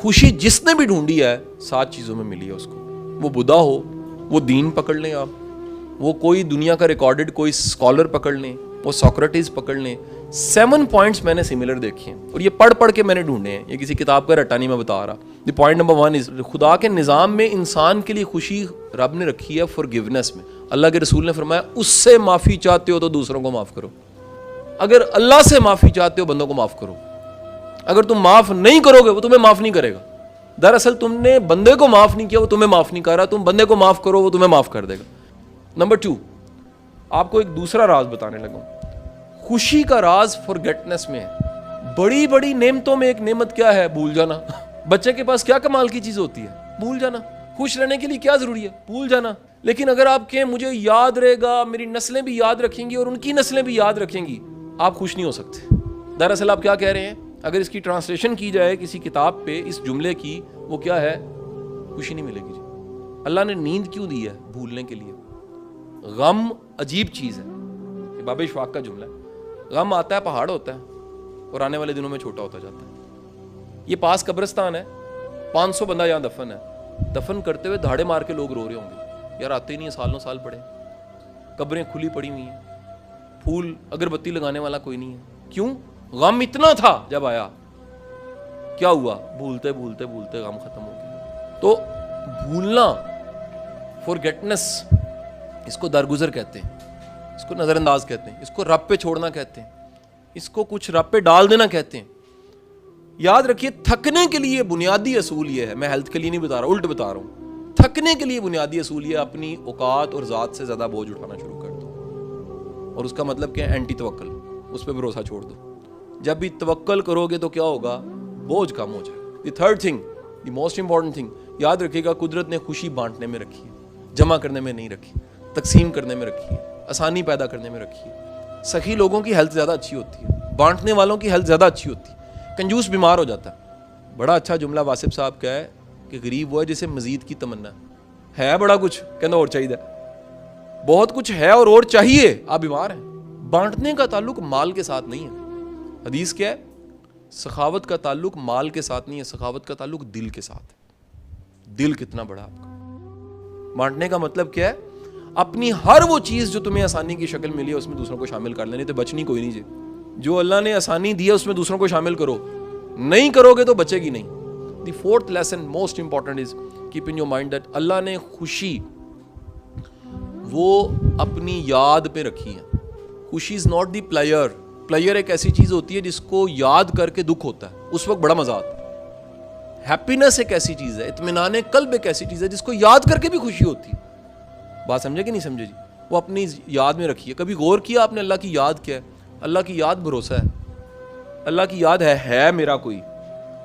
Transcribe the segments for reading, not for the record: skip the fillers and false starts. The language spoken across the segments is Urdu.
خوشی جس نے بھی ڈھونڈی ہے 7 چیزوں میں ملی ہے اس کو. وہ بدھا ہو, وہ دین پکڑ لیں آپ, وہ کوئی دنیا کا ریکارڈڈ کوئی اسکالر پکڑ لیں, وہ سوکریٹس پکڑ لیں. 7 پوائنٹس میں نے سملر دیکھے ہیں اور یہ پڑھ کے میں نے ڈھونڈے ہیں, یہ کسی کتاب کا رٹا نہیں میں بتا رہا. دی پوائنٹ نمبر 1 از خدا کے نظام میں انسان کے لیے خوشی رب نے رکھی ہے فارگیونیس میں. اللہ کے رسول نے فرمایا اس سے معافی چاہتے ہو تو دوسروں کو معاف کرو. اگر اللہ سے معافی چاہتے ہو بندوں کو معاف کرو. اگر تم معاف نہیں کرو گے وہ تمہیں معاف نہیں کرے گا. دراصل تم نے بندے کو معاف نہیں کیا, وہ تمہیں معاف نہیں کر رہا. تم بندے کو معاف کرو, وہ تمہیں معاف کر دے گا. نمبر 2, آپ کو ایک دوسرا راز بتانے لگا. خوشی کا راز فارگیٹنس میں ہے. بڑی بڑی نعمتوں میں ایک نعمت کیا ہے؟ بھول جانا. بچے کے پاس کیا کمال کی چیز ہوتی ہے؟ بھول جانا. خوش رہنے کے لیے کیا ضروری ہے؟ بھول جانا. لیکن اگر آپ کہیں مجھے یاد رہے گا, میری نسلیں بھی یاد رکھیں گی اور ان کی نسلیں بھی یاد رکھیں گی, آپ خوش نہیں ہو سکتے. دراصل آپ کیا کہہ رہے ہیں؟ اگر اس کی ٹرانسلیشن کی جائے کسی کتاب پہ اس جملے کی, وہ کیا ہے؟ خوشی نہیں ملے گی جی. اللہ نے نیند کیوں دی ہے؟ بھولنے کے لیے. غم عجیب چیز ہے. یہ باب اشفاق کا جملہ ہے. غم آتا ہے پہاڑ ہوتا ہے اور آنے والے دنوں میں چھوٹا ہوتا جاتا ہے. یہ پاس قبرستان ہے, 500 بندہ یہاں دفن ہے. دفن کرتے ہوئے دھاڑے مار کے لوگ رو رہے ہوں گے, یار آتے ہی نہیں, سالوں سال پڑے. قبریں کھلی پڑی ہوئی ہیں, پھول اگربتی لگانے والا کوئی نہیں ہے. کیوں؟ غم اتنا تھا جب آیا. کیا ہوا؟ بھولتے بھولتے بھولتے غم ختم ہو گیا. تو بھولنا, فارگیٹنس, اس کو درگزر کہتے ہیں, اس کو نظر انداز کہتے ہیں, اس کو رب پہ چھوڑنا کہتے ہیں, اس کو کچھ رب پہ ڈال دینا کہتے ہیں. یاد رکھیے تھکنے کے لیے بنیادی اصول یہ ہے, میں ہیلتھ کے لیے نہیں بتا رہا, الٹ بتا رہا ہوں. تھکنے کے لیے بنیادی اصول یہ ہے, اپنی اوقات اور ذات سے زیادہ بوجھ اٹھانا شروع کر دو. اور اس کا مطلب کیا ہے؟ اینٹی توکل, اس پہ بھروسہ چھوڑ دو. جب بھی توکل کرو گے تو کیا ہوگا؟ بوجھ کم ہو جائے گا. The third thing, the most important thing, یاد رکھیے گا قدرت نے خوشی بانٹنے میں رکھی ہے, جمع کرنے میں نہیں رکھی. تقسیم کرنے میں رکھی ہے, آسانی پیدا کرنے میں رکھی ہے. سخی لوگوں کی ہیلتھ زیادہ اچھی ہوتی ہے, بانٹنے والوں کی ہیلتھ زیادہ اچھی ہوتی ہے. کنجوس بیمار ہو جاتا ہے. بڑا اچھا جملہ واسف صاحب کا ہے کہ غریب وہ ہے جسے مزید کی تمنا ہے. بڑا کچھ کہنا اور چاہیے, بہت کچھ ہے اور چاہیے, آپ بیمار ہیں. بانٹنے کا تعلق مال کے ساتھ نہیں ہے. حدیث کیا ہے؟ سخاوت کا تعلق مال کے ساتھ نہیں ہے, سخاوت کا تعلق دل کے ساتھ ہے. دل کتنا بڑا آپ کا. بانٹنے کا مطلب کیا ہے؟ اپنی ہر وہ چیز جو تمہیں آسانی کی شکل ملی ہے اس میں دوسروں کو شامل کر لینی, تو بچنی کوئی نہیں. جو اللہ نے آسانی دی ہے اس میں دوسروں کو شامل کرو, نہیں کرو گے تو بچے گی نہیں. The fourth lesson most important is keep in your mind that Allah نے خوشی وہ اپنی یاد پہ رکھی ہے. خوشی is not the player. Player ایک ایسی چیز ہوتی ہے جس کو یاد کر کے دکھ ہوتا ہے, اس وقت بڑا مزہ آتا ہے. ہیپینس ایک ایسی چیز ہے, اطمینان قلب ایک ایسی چیز ہے جس کو یاد کر کے بھی خوشی ہوتی ہے. بات سمجھے کہ نہیں سمجھے جی؟ وہ اپنی یاد میں رکھی ہے. کبھی غور کیا آپ نے اللہ کی یاد کیا ہے؟ اللہ کی یاد بھروسہ ہے. اللہ کی یاد ہے میرا کوئی.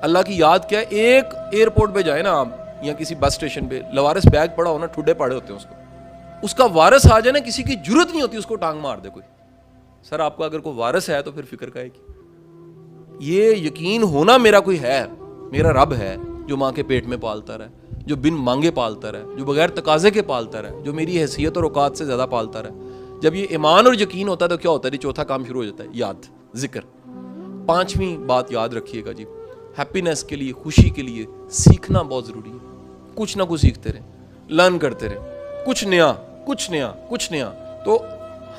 اللہ کی یاد کیا ہے؟ ایک ایئرپورٹ پہ جائے نا آپ, یا کسی بس اسٹیشن پہ, لوارس بیگ پڑا ہونا, ٹھڈے پڑے ہوتے ہیں اس کو, اس کا وارث آ جائے نا, کسی کی جرت نہیں ہوتی اس کو ٹانگ مار دے کوئی. سر آپ کا اگر کوئی وارث ہے تو پھر فکر کا ہے کہ یہ یقین ہونا میرا کوئی ہے, میرا رب ہے جو ماں کے پیٹ میں پالتا رہے, جو بن مانگے پالتا رہے, جو بغیر تقاضے کے پالتا رہے, جو میری حیثیت اور اوقات سے زیادہ پالتا رہے. جب یہ ایمان اور یقین ہوتا ہے تو کیا ہوتا ہے؟ چوتھا کام شروع ہو جاتا ہے, یاد, ذکر. 5ویں بات یاد رکھیے گا جی, ہیپینس کے لیے, خوشی کے لیے سیکھنا بہت ضروری ہے. کچھ نہ کچھ سیکھتے رہیں, لرن کرتے رہیں, کچھ نیا کچھ نیا کچھ نیا. تو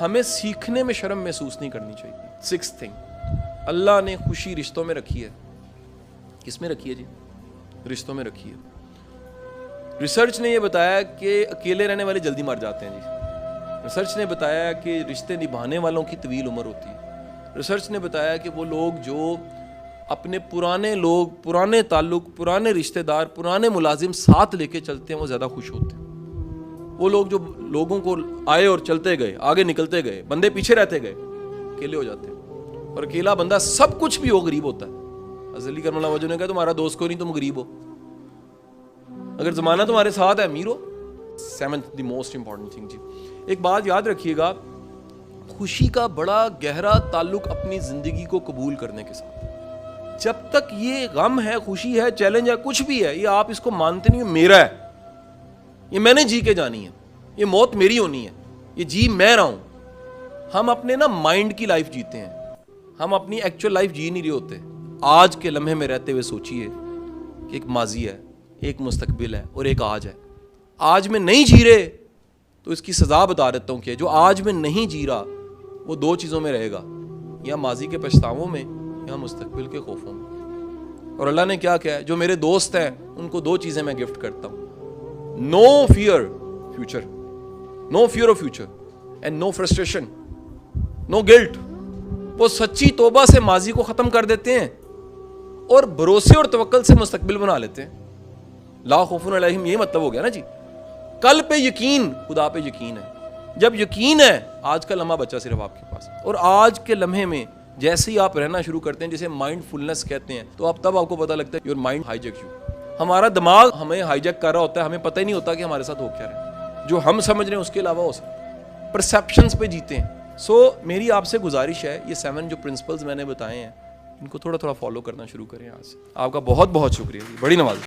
ہمیں سیکھنے میں شرم محسوس نہیں کرنی چاہیے. 6th تھنگ, اللہ نے خوشی رشتوں میں رکھی ہے. کس میں رکھی ہے جی؟ رشتوں میں رکھی ہے. ریسرچ نے یہ بتایا کہ اکیلے رہنے والے جلدی مر جاتے ہیں جی. ریسرچ نے بتایا کہ رشتے نبھانے والوں کی طویل عمر ہوتی ہے. ریسرچ نے بتایا کہ وہ لوگ جو اپنے پرانے لوگ, پرانے تعلق, پرانے رشتہ دار, پرانے ملازم ساتھ لے کے چلتے ہیں وہ زیادہ خوش ہوتے ہیں. وہ لوگ جو لوگوں کو آئے اور چلتے گئے, آگے نکلتے گئے, بندے پیچھے رہتے گئے, اکیلے ہو جاتے ہیں. اور اکیلا بندہ سب کچھ بھی ہو غریب ہوتا ہے. علی کرم اللہ وجہ نے کہا تمہارا دوست کو نہیں, تم غریب ہو. اگر زمانہ تمہارے ساتھ ہے امیر ہو. 7th the most important thing جی, ایک بات یاد رکھیے گا, خوشی کا بڑا گہرا تعلق اپنی زندگی کو قبول کرنے کے ساتھ. جب تک یہ غم ہے, خوشی ہے, چیلنج ہے, کچھ بھی ہے, یہ آپ اس کو مانتے نہیں, میرا ہے, یہ میں نے جی کے جانی ہے, یہ موت میری ہونی ہے, یہ جی میں رہا ہوں. ہم اپنے نا مائنڈ کی لائف جیتے ہیں, ہم اپنی ایکچوئل لائف جی نہیں رہے ہوتے. آج کے لمحے میں رہتے ہوئے سوچئے ایک ماضی ہے, ایک مستقبل ہے اور ایک آج ہے. آج میں نہیں جی رہے تو اس کی سزا بتا دیتا ہوں کہ جو آج میں نہیں جی رہا وہ دو چیزوں میں رہے گا, یا ماضی کے پچھتاووں میں یا مستقبل کے خوفوں میں. اور اللہ نے کیا کہا ہے, جو میرے دوست ہیں ان کو دو چیزیں میں گفٹ کرتا ہوں, no fear future, no fear of future and no frustration, no guilt. وہ سچی توبہ سے ماضی کو ختم کر دیتے ہیں اور بھروسے اور توکل سے مستقبل بنا لیتے ہیں. لا خوف علیہم, یہ مطلب ہو گیا نا جی. کل پہ یقین, خدا پہ یقین ہے. جب یقین ہے, آج کا لمحہ بچہ صرف آپ کے پاس, اور آج کے لمحے میں جیسے ہی آپ رہنا شروع کرتے ہیں, جسے مائنڈ فلنس کہتے ہیں, تو تب آپ کو پتہ لگتا ہے your mind high Jack you. ہمارا دماغ ہمیں ہائی جیک کر رہا ہوتا ہے, ہمیں پتہ ہی نہیں ہوتا کہ ہمارے ساتھ ہو کیا رہا ہے. جو ہم سمجھ رہے ہیں اس کے علاوہ ہو سکتا, پرسیپشنز پہ جیتے ہیں. سو میری آپ سے گزارش ہے, یہ 7 جو پرنسپلز میں نے بتائے ہیں ان کو تھوڑا تھوڑا فالو کرنا شروع کریں آج سے. آپ کا بہت بہت شکریہ, بڑی نواز.